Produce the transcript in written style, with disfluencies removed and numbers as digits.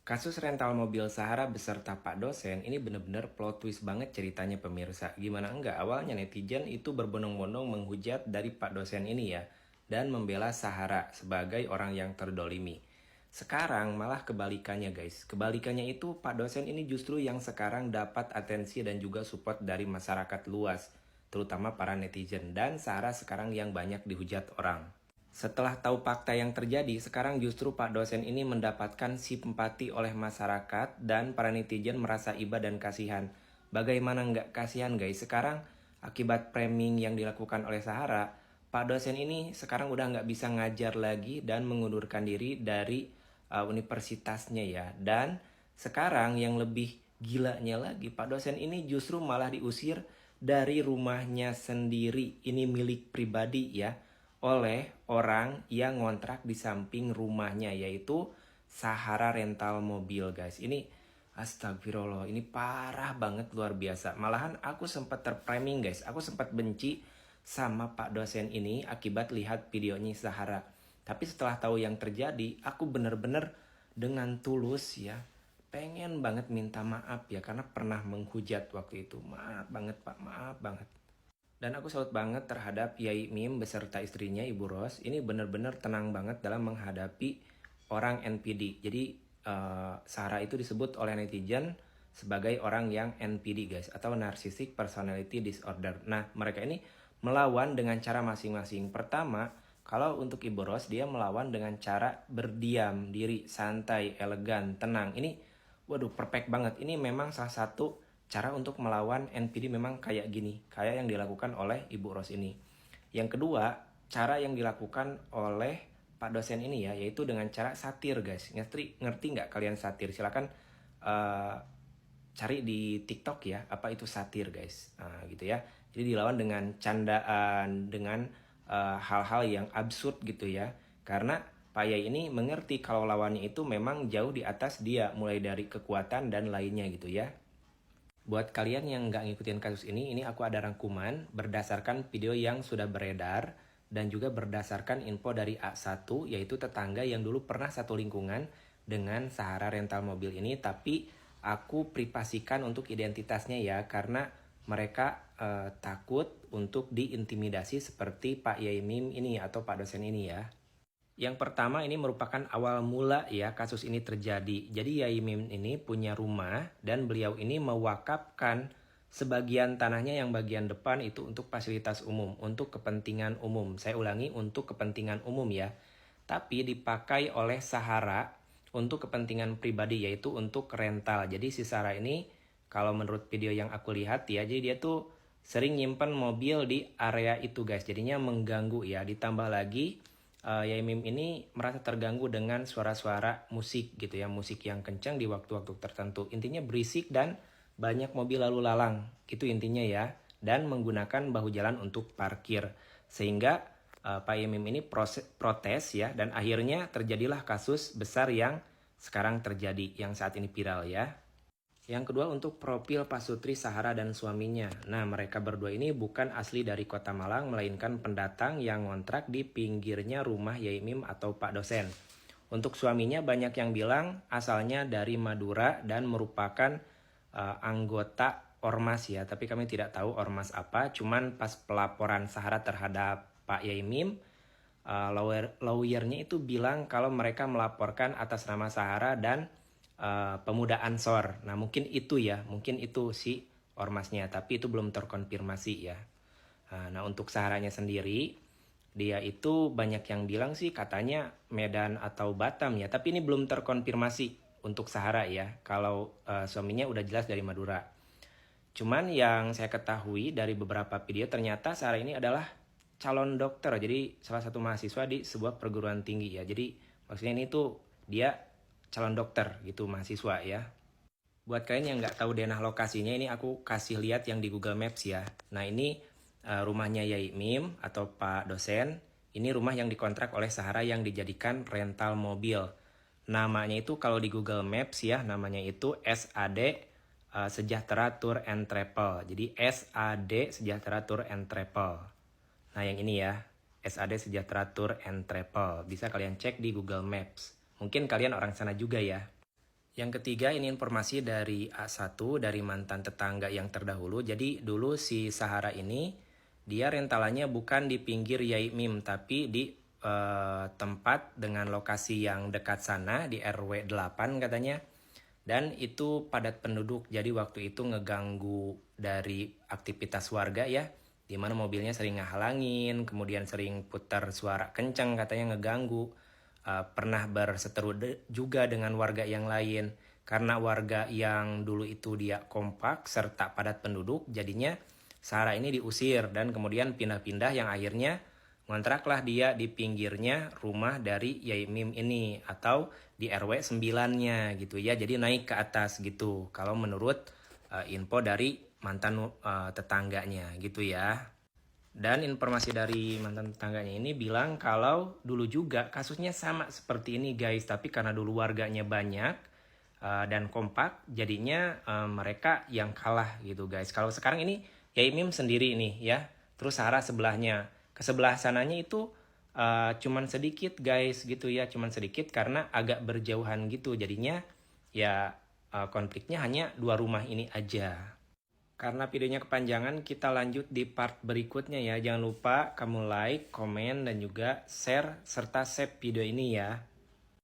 Kasus rental mobil Sahara beserta Pak dosen ini bener-bener plot twist banget ceritanya pemirsa. Gimana enggak, awalnya netizen itu berbondong-bondong menghujat dari Pak dosen ini ya, dan membela Sahara sebagai orang yang terdolimi. Sekarang malah kebalikannya guys. Kebalikannya itu Pak dosen ini justru yang sekarang dapat atensi dan juga support dari masyarakat luas, terutama para netizen. Dan Sahara sekarang yang banyak dihujat orang. Setelah tahu fakta yang terjadi, sekarang justru Pak dosen ini mendapatkan simpati oleh masyarakat dan para netizen merasa iba dan kasihan. Bagaimana nggak kasihan guys? Sekarang akibat framing yang dilakukan oleh Sahara, Pak dosen ini sekarang udah nggak bisa ngajar lagi dan mengundurkan diri dari universitasnya ya. Dan sekarang yang lebih gilanya lagi, Pak dosen ini justru malah diusir dari rumahnya sendiri. Ini milik pribadi ya, oleh orang yang ngontrak di samping rumahnya, yaitu Sahara Rental Mobil guys. Ini astagfirullah, ini parah banget, luar biasa. Malahan aku sempat terframing guys, aku sempat benci sama Pak dosen ini akibat lihat videonya Sahara. Tapi setelah tahu yang terjadi, aku bener-bener dengan tulus ya pengen banget minta maaf ya, karena pernah menghujat waktu itu. Maaf banget Pak, maaf banget. Dan aku salut banget terhadap Yai Mim beserta istrinya Ibu Ros. Ini benar-benar tenang banget dalam menghadapi orang NPD. Jadi Sarah itu disebut oleh netizen sebagai orang yang NPD guys, atau Narcissistic Personality Disorder. Nah, mereka ini melawan dengan cara masing-masing. Pertama, kalau untuk Ibu Ros, dia melawan dengan cara berdiam diri, santai, elegan, tenang. Ini waduh, perfect banget. Ini memang salah satu cara untuk melawan NPD, memang kayak gini, kayak yang dilakukan oleh Ibu Ros ini. Yang kedua, cara yang dilakukan oleh Pak dosen ini ya, yaitu dengan cara satir guys. Ngerti nggak kalian satir? Silakan cari di TikTok ya, apa itu satir guys. Nah, gitu ya. Jadi dilawan dengan candaan, dengan hal-hal yang absurd gitu ya. Karena Pak Yai ini mengerti kalau lawannya itu memang jauh di atas dia, mulai dari kekuatan dan lainnya gitu ya. Buat kalian yang nggak ngikutin kasus ini aku ada rangkuman berdasarkan video yang sudah beredar dan juga berdasarkan info dari A1, yaitu tetangga yang dulu pernah satu lingkungan dengan Sahara Rental Mobil ini, tapi aku privasikan untuk identitasnya ya, karena mereka takut untuk diintimidasi seperti Pak Yaimim ini atau Pak dosen ini ya. Yang pertama, ini merupakan awal mula ya kasus ini terjadi. Jadi Yai Mim ini punya rumah dan beliau ini mewakafkan sebagian tanahnya yang bagian depan itu untuk fasilitas umum, untuk kepentingan umum. Saya ulangi, untuk kepentingan umum ya. Tapi dipakai oleh Sahara untuk kepentingan pribadi, yaitu untuk rental. Jadi si Sahara ini kalau menurut video yang aku lihat ya, jadi dia tuh sering nyimpen mobil di area itu guys. Jadinya mengganggu ya. Ditambah lagi Yai Mim ini merasa terganggu dengan suara-suara musik gitu ya, musik yang kencang di waktu-waktu tertentu. Intinya berisik dan banyak mobil lalu lalang, itu intinya ya. Dan menggunakan bahu jalan untuk parkir. Sehingga Pak Yai Mim ini protes ya, dan akhirnya terjadilah kasus besar yang sekarang terjadi, yang saat ini viral ya. Yang kedua, untuk profil Pasutri Sahara dan suaminya. Nah, mereka berdua ini bukan asli dari Kota Malang, melainkan pendatang yang ngontrak di pinggirnya rumah Yai Mim atau Pak dosen. Untuk suaminya banyak yang bilang asalnya dari Madura dan merupakan anggota ormas ya, tapi kami tidak tahu ormas apa. Cuman pas pelaporan Sahara terhadap Pak Yai Mim, lawyernya itu bilang kalau mereka melaporkan atas nama Sahara dan pemuda Ansor. Nah, mungkin itu ya, mungkin itu si ormasnya, tapi itu belum terkonfirmasi ya. Nah, untuk Saharanya sendiri, dia itu banyak yang bilang sih katanya Medan atau Batam ya, tapi ini belum terkonfirmasi untuk Sahara ya. Kalau suaminya udah jelas dari Madura. Cuman yang saya ketahui dari beberapa video, ternyata Sahara ini adalah calon dokter, jadi salah satu mahasiswa di sebuah perguruan tinggi ya. Jadi maksudnya ini tuh dia calon dokter gitu, mahasiswa ya. Buat kalian yang nggak tahu denah lokasinya, ini aku kasih lihat yang di Google Maps ya. Nah, ini rumahnya Yai Mim atau Pak dosen. Ini rumah yang dikontrak oleh Sahara yang dijadikan rental mobil. Namanya itu kalau di Google Maps ya, namanya itu SAD Sejahtera Tour and Travel. Jadi SAD Sejahtera Tour and Travel. Nah, yang ini ya, SAD Sejahtera Tour and Travel. Bisa kalian cek di Google Maps. Mungkin kalian orang sana juga ya. Yang ketiga, ini informasi dari A1, dari mantan tetangga yang terdahulu. Jadi dulu si Sahara ini, dia rentalannya bukan di pinggir Yai Mim, tapi di tempat dengan lokasi yang dekat sana, di RW 8 katanya. Dan itu padat penduduk, jadi waktu itu ngeganggu dari aktivitas warga ya, dimana mobilnya sering ngehalangin, kemudian sering putar suara kencang katanya ngeganggu. Pernah berseteru juga dengan warga yang lain. Karena warga yang dulu itu dia kompak serta padat penduduk, jadinya Sarah ini diusir dan kemudian pindah-pindah yang akhirnya ngontraklah dia di pinggirnya rumah dari Yai Mim ini atau di RW 9-nya gitu ya. Jadi naik ke atas gitu kalau menurut info dari mantan tetangganya gitu ya. Dan informasi dari mantan tetangganya ini bilang kalau dulu juga kasusnya sama seperti ini guys. Tapi karena dulu warganya banyak dan kompak, jadinya mereka yang kalah gitu guys. Kalau sekarang ini Yaimim sendiri nih ya. Terus Sarah sebelahnya. Ke sebelah sananya itu cuman sedikit guys gitu ya. Cuman sedikit karena agak berjauhan gitu. Jadinya ya konfliknya hanya 2 rumah ini aja. Karena videonya kepanjangan, kita lanjut di part berikutnya ya. Jangan lupa kamu like, komen, dan juga share serta save video ini ya.